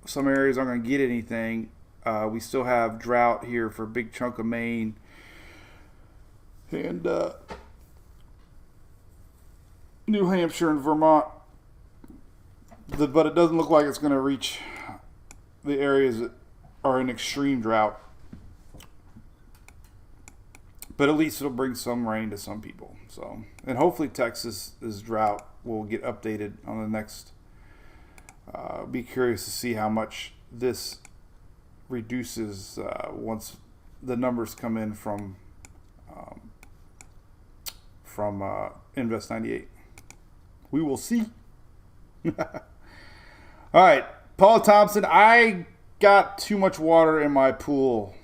some areas aren't going to get anything, we still have drought here for a big chunk of Maine and New Hampshire and Vermont. But it doesn't look like it's going to reach the areas that are in extreme drought. But at least it'll bring some rain to some people. So, and hopefully Texas's drought will get updated on the next. Be curious to see how much this reduces once the numbers come in from Invest 98. We will see. All right, Paul Thompson. I got too much water in my pool.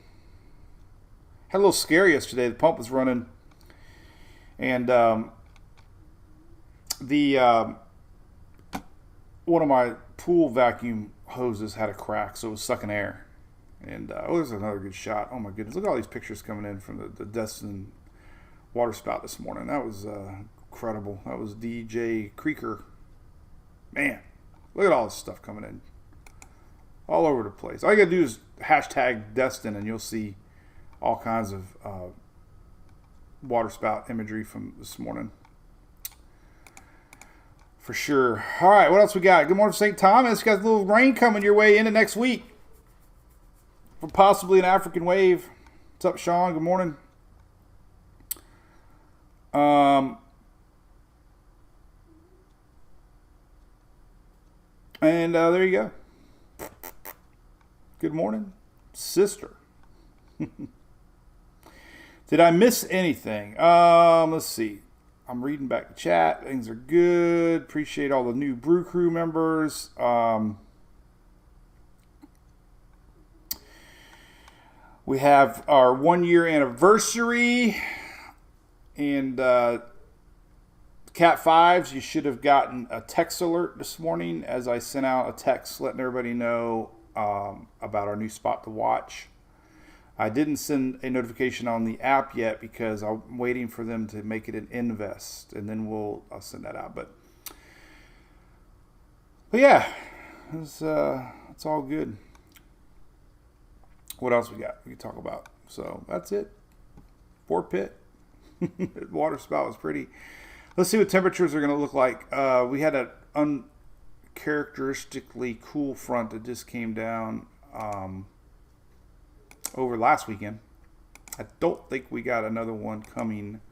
Had a little scary yesterday. The pump was running, and one of my pool vacuum hoses had a crack, so it was sucking air. And there's another good shot. Oh my goodness! Look at all these pictures coming in from the Destin water spout this morning. That was incredible. That was DJ Creeker. Man, look at all this stuff coming in, all over the place. All you gotta do is hashtag Destin, and you'll see all kinds of water spout imagery from this morning. For sure. All right, what else we got? Good morning, St. Thomas. Got a little rain coming your way into next week for possibly an African wave. What's up, Sean? Good morning. And there you go. Good morning, sister. Did I miss anything? Let's see. I'm reading back the chat. Things are good. Appreciate all the new Brew Crew members. We have our 1 year anniversary. And Cat 5s, you should have gotten a text alert this morning as I sent out a text letting everybody know about our new spot to watch. I didn't send a notification on the app yet because I'm waiting for them to make it an invest, and then I'll send that out. But yeah, it's all good. What else we got? We can talk about. So that's it. Fort Pitt. Water spout was pretty. Let's see what temperatures are going to look like. We had an uncharacteristically cool front that just came down over last weekend. I don't think we got another one coming.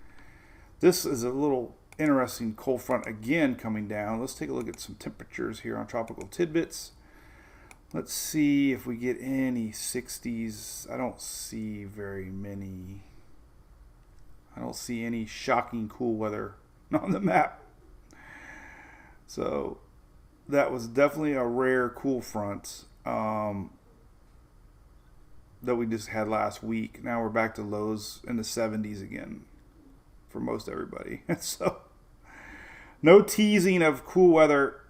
This is a little interesting cold front again coming down. Let's take a look at some temperatures here on Tropical Tidbits. Let's see if we get any 60s. I don't see very many. I don't see any shocking cool weather on the map. So that was definitely a rare cool front that we just had last week. Now we're back to lows in the 70s again for most everybody. So no teasing of cool weather.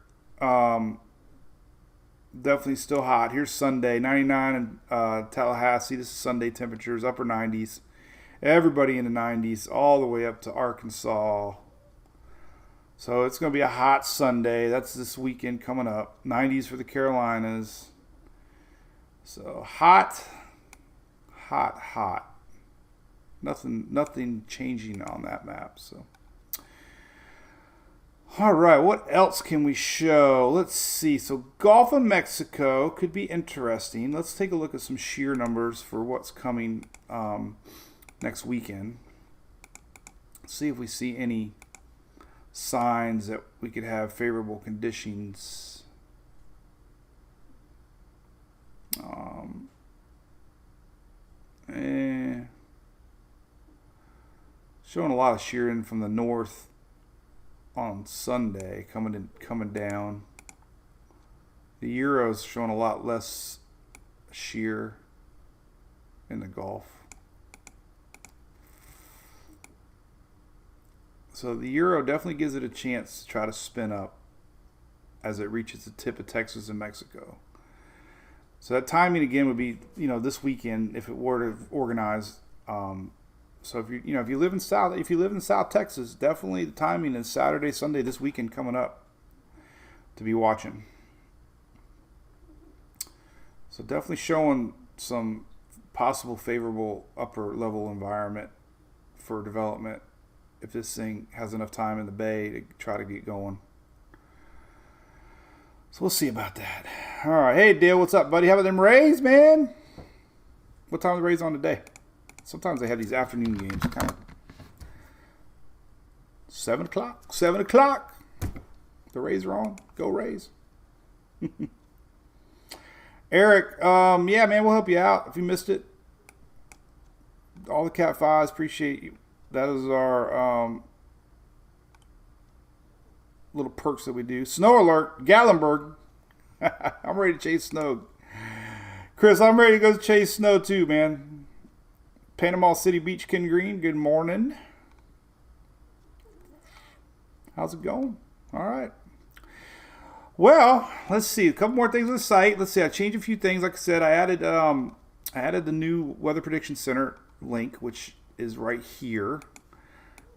Definitely still hot. Here's Sunday, 99 in Tallahassee. This is Sunday temperatures, upper 90s. Everybody in the 90s, all the way up to Arkansas. So it's going to be a hot Sunday. That's this weekend coming up. 90s for the Carolinas. So hot. Nothing changing on that map. So, all right, what else can we show? Let's see. So Gulf of Mexico could be interesting. Let's take a look at some shear numbers for what's coming next weekend. See if we see any signs that we could have favorable conditions. Showing a lot of shearing from the north on Sunday, coming down. The Euro's showing a lot less shear in the Gulf. So the Euro definitely gives it a chance to try to spin up as it reaches the tip of Texas and Mexico. So that timing again would be, this weekend if it were to organize. So if you live in South Texas, definitely the timing is Saturday, Sunday, this weekend coming up to be watching. So definitely showing some possible favorable upper level environment for development if this thing has enough time in the bay to try to get going. So we'll see about that. All right. Hey, Dale, what's up, buddy? How about them Rays, man? What time are the Rays on today? Sometimes they have these afternoon games. Kind of 7 o'clock. 7 o'clock. The Rays are on. Go Rays. Eric, yeah, man, we'll help you out if you missed it. All the Cat 5s, appreciate you. That is our little perks that we do. Snow alert, Gallenberg. I'm ready to chase snow. Chris, I'm ready to go chase snow too, man. Panama City Beach, Ken Green, good morning. How's it going? All right. Well, let's see. A couple more things on the site. Let's see. I changed a few things. Like I said, I added the new Weather Prediction Center link, which is right here.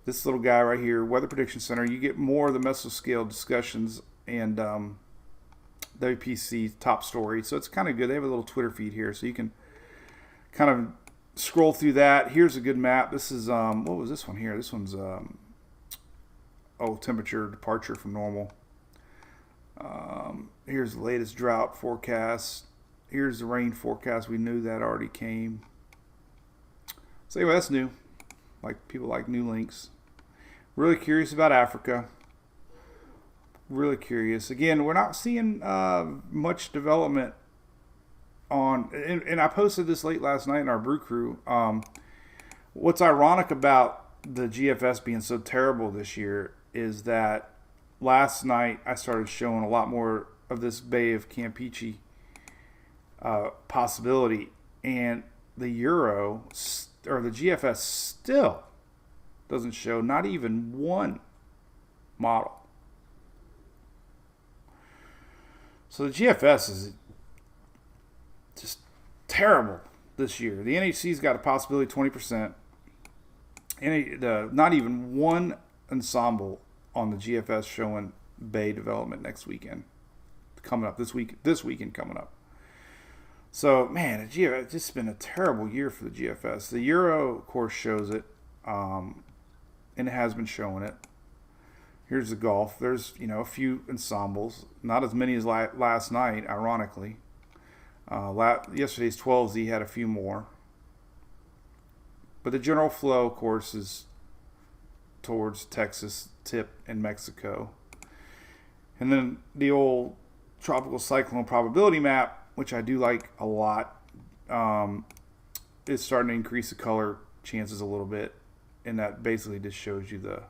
This little guy right here, Weather Prediction Center. You get more of the mesoscale discussions and WPC top story. So it's kind of good. They have a little Twitter feed here, so you can kind of scroll through that. Here's a good map. This is what was this one here? This one's temperature departure from normal. Here's the latest drought forecast. Here's the rain forecast. We knew that already came. So anyway, that's new. Like people like new links. Really curious about Africa. Really curious. Again, we're not seeing much development on, and I posted this late last night in our brew crew. What's ironic about the GFS being so terrible this year is that last night I started showing a lot more of this Bay of Campeche possibility, and the Euro or the GFS still doesn't show not even one model. So the GFS is just terrible this year. The NHC's got a possibility 20%. Not even one ensemble on the GFS showing Bay development next weekend. Coming up this weekend coming up. So, man, it's just been a terrible year for the GFS. The Euro, of course, shows it, and it has been showing it. Here's the golf. There's, a few ensembles. Not as many as last night, ironically. Yesterday's 12Z had a few more. But the general flow, of course, is towards Texas, Tip, and Mexico. And then the old tropical cyclone probability map, which I do like a lot, is starting to increase the color chances a little bit. And that basically just shows you the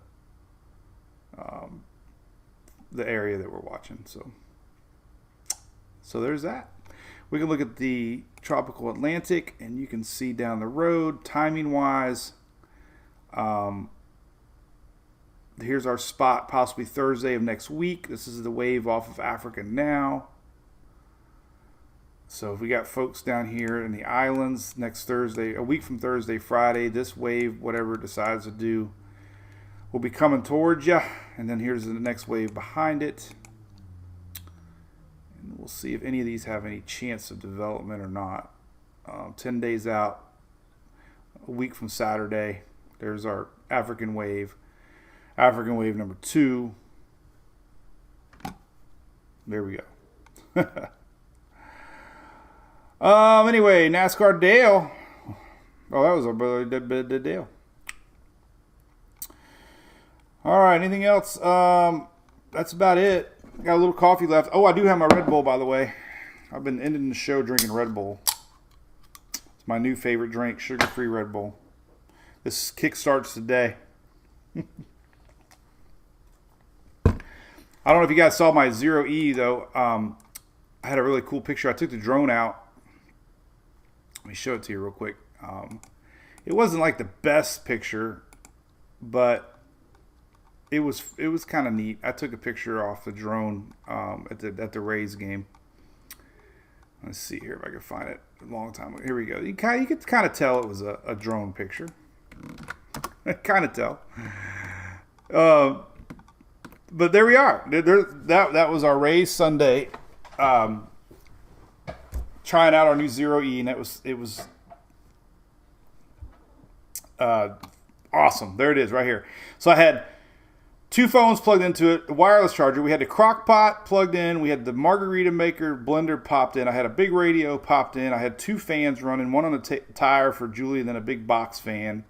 area that we're watching. So there's that. We can look at the tropical Atlantic, and you can see down the road, timing-wise, here's our spot, possibly Thursday of next week. This is the wave off of Africa now. So if we got folks down here in the islands next Thursday, a week from Thursday, Friday, this wave, whatever it decides to do, will be coming towards you. And then here's the next wave behind it. And we'll see if any of these have any chance of development or not. 10 days out, a week from Saturday, there's our African wave. African wave number 2. There we go. Anyway, NASCAR Dale. Oh, that was a really good Dale. All right, anything else? That's about it. Got a little coffee left. Oh, I do have my Red Bull, by the way. I've been ending the show drinking Red Bull. It's my new favorite drink, sugar-free Red Bull. This kickstarts today. I don't know if you guys saw my 0E, though. I had a really cool picture. I took the drone out. Let me show it to you real quick. It wasn't like the best picture, but it was kind of neat. I took a picture off the drone at the Rays game. Let's see here if I can find it. A long time ago. Here we go. You could kind of tell it was a drone picture. Kind of tell. But there we are. That was our Rays Sunday. Trying out our new 0E, and it was awesome. There it is right here. So I had 2 phones plugged into it, a wireless charger. We had the crock pot plugged in. We had the margarita maker blender popped in. I had a big radio popped in. I had 2 fans running, one on the tire for Julie and then a big box fan.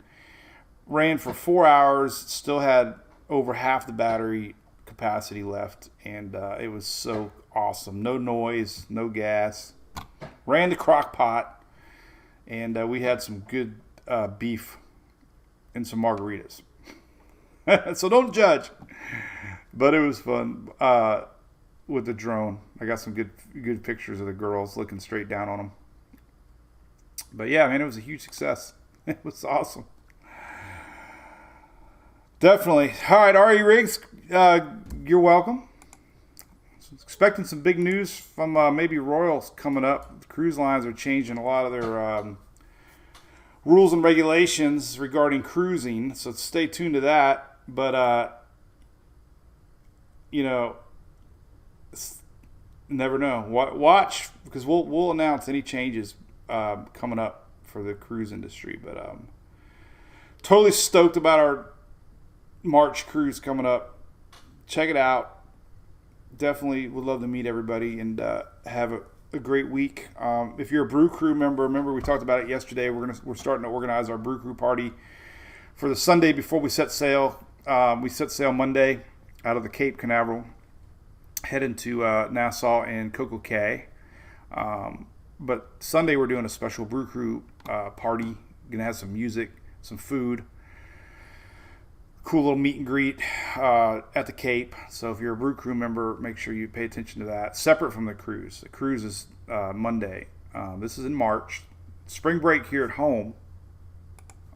Ran for 4 hours, still had over half the battery capacity left, and it was so awesome. No noise, no gas. Ran the crock pot, and we had some good beef and some margaritas. So don't judge, but it was fun with the drone. I got some good pictures of the girls looking straight down on them. But yeah, man, it was a huge success. It was awesome. Definitely. All right, RE Riggs, you're welcome. Expecting some big news from maybe Royals coming up. The cruise lines are changing a lot of their rules and regulations regarding cruising, so stay tuned to that. But, never know. Watch, because we'll announce any changes coming up for the cruise industry. But totally stoked about our March cruise coming up. Check it out. Definitely would love to meet everybody and have a great week. If you're a Brew Crew member, remember we talked about it yesterday. We're starting to organize our Brew Crew party for the Sunday before we set sail. We set sail Monday out of the Cape Canaveral, heading to Nassau and Coco Cay. But Sunday we're doing a special Brew Crew party. Gonna have some music, some food, cool little meet and greet at the Cape. So if you're a Brew Crew member, make sure you pay attention to that. Separate from the cruise. The cruise is Monday. This is in March. Spring break here at home.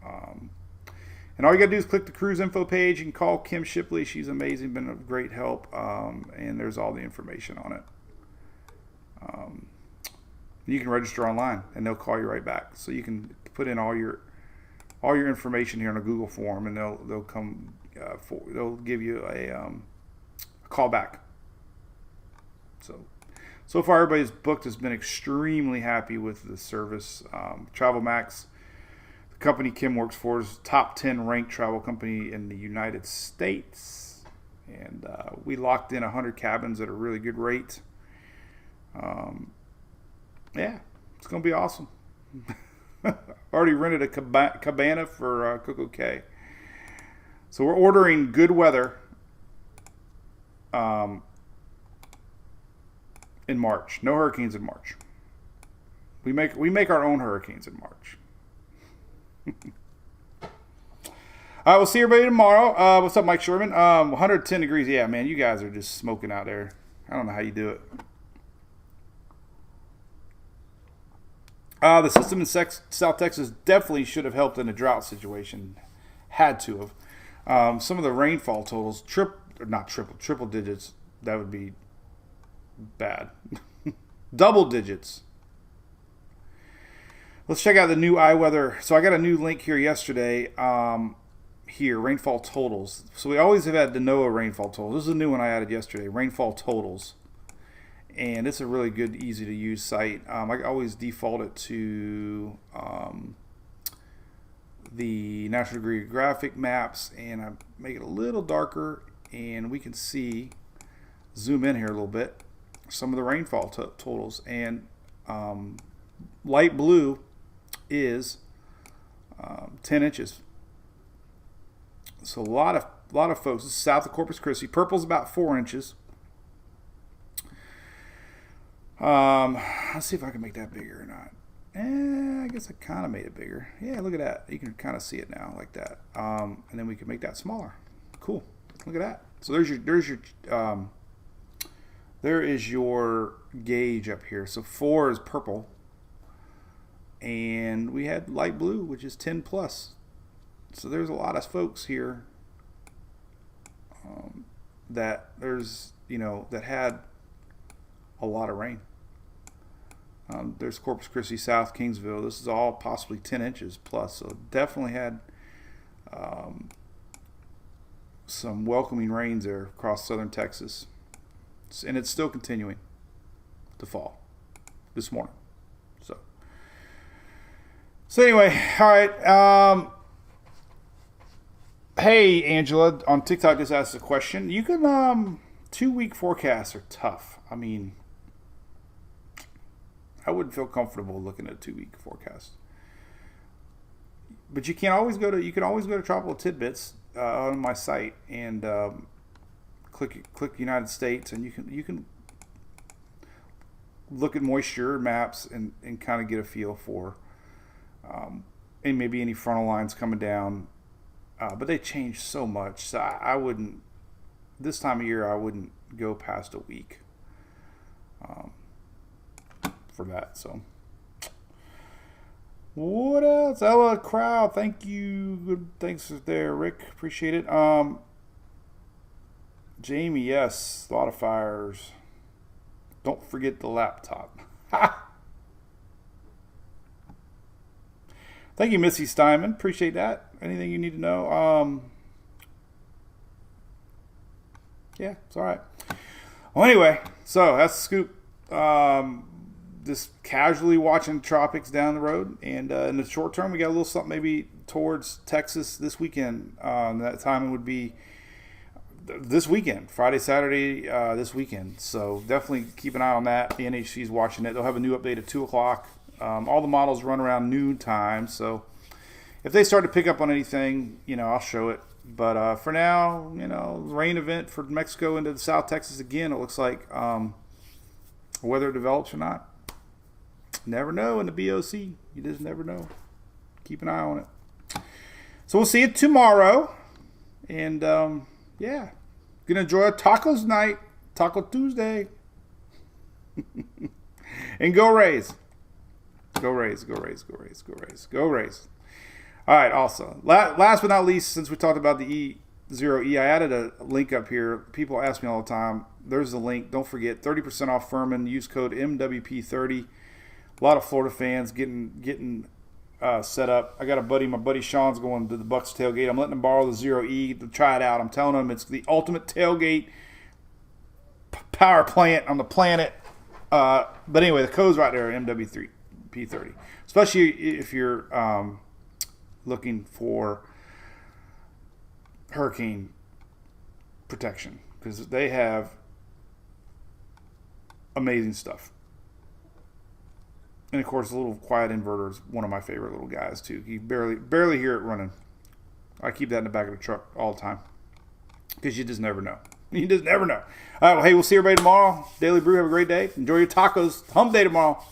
And all you got to do is click the cruise info page. You can call Kim Shipley. She's amazing, been a great help. And there's all the information on it. You can register online, and they'll call you right back. So you can put in all your information here in a Google form, and they'll come they'll give you a call back. So far everybody's booked has been extremely happy with the service. Travel Max, the company Kim works for, is top 10 ranked travel company in the United States, and we locked in 100 cabins at a really good rate. Yeah, it's gonna be awesome. Already rented a cabana for Coco Cay. So we're ordering good weather in March. No hurricanes in March. We make our own hurricanes in March. All right, we'll see everybody tomorrow. What's up, Mike Sherman? 110 degrees. Yeah, man, you guys are just smoking out there. I don't know how you do it. The system in South Texas definitely should have helped in a drought situation. Had to have. Some of the rainfall totals, triple digits, that would be bad. Double digits. Let's check out the new iWeather. So I got a new link here yesterday. Here, rainfall totals. So we always have had the NOAA rainfall totals. This is a new one I added yesterday, rainfall totals. And it's a really good, easy to use site. I always default it to the National Geographic maps, and I make it a little darker, and we can see, zoom in here a little bit, some of the rainfall totals. And light blue is 10 inches. So a lot of folks. This is south of Corpus Christi. Purple's about 4 inches. Let's see if I can make that bigger or not. I guess I kind of made it bigger. Yeah, look at that. You can kind of see it now like that. And then we can make that smaller. Cool. Look at that. So there is your gauge up here. So 4 is purple, and we had light blue, which is 10 plus. So there's a lot of folks here that had a lot of rain. There's Corpus Christi, South Kingsville. This is all possibly 10 inches plus. So definitely had some welcoming rains there across southern Texas. And it's still continuing to fall this morning. So anyway, all right. Hey, Angela on TikTok just asked a question. You can 2-week forecasts are tough. I mean, I wouldn't feel comfortable looking at a 2-week forecast. But you can always go to Tropical Tidbits on my site and click United States, and you can look at moisture maps and kind of get a feel for and maybe any frontal lines coming down. But they change so much, so I wouldn't. This time of year, I wouldn't go past a week for that. So, what else? Ella Crowd, thank you. Good, thanks there, Rick. Appreciate it. Jamie, yes, a lot of fires. Don't forget the laptop. Thank you, Missy Steinman. Appreciate that. Anything you need to know? Yeah, it's all right. Well, anyway, so that's the scoop. Just casually watching Tropics down the road. And in the short term, we got a little something maybe towards Texas this weekend. That timing would be this weekend, Friday, Saturday, this weekend. So definitely keep an eye on that. The NHC's watching it. They'll have a new update at 2 o'clock. All the models run around noon time. So if they start to pick up on anything, I'll show it. But for now, rain event for Mexico into the South Texas again. It looks like whether it develops or not. Never know in the BOC. You just never know. Keep an eye on it. So we'll see you tomorrow. And, yeah. Gonna enjoy a tacos night. Taco Tuesday. And go Rays. Go Rays, go Rays, go Rays, go Rays. Go Rays. All right, also. Last but not least, since we talked about the E0E, I added a link up here. People ask me all the time. There's the link. Don't forget, 30% off Furman. Use code MWP30. A lot of Florida fans getting set up. I got my buddy Sean's going to the Bucks tailgate. I'm letting him borrow the 0E to try it out. I'm telling him it's the ultimate tailgate power plant on the planet. But anyway, the code's right there, MWP30. Especially if you're looking for hurricane protection, because they have amazing stuff. And of course, the little quiet inverter is one of my favorite little guys too. You barely hear it running. I keep that in the back of the truck all the time, because you just never know. You just never know. All right, well, hey, we'll see everybody tomorrow. Daily Brew, have a great day. Enjoy your tacos. Hump day tomorrow.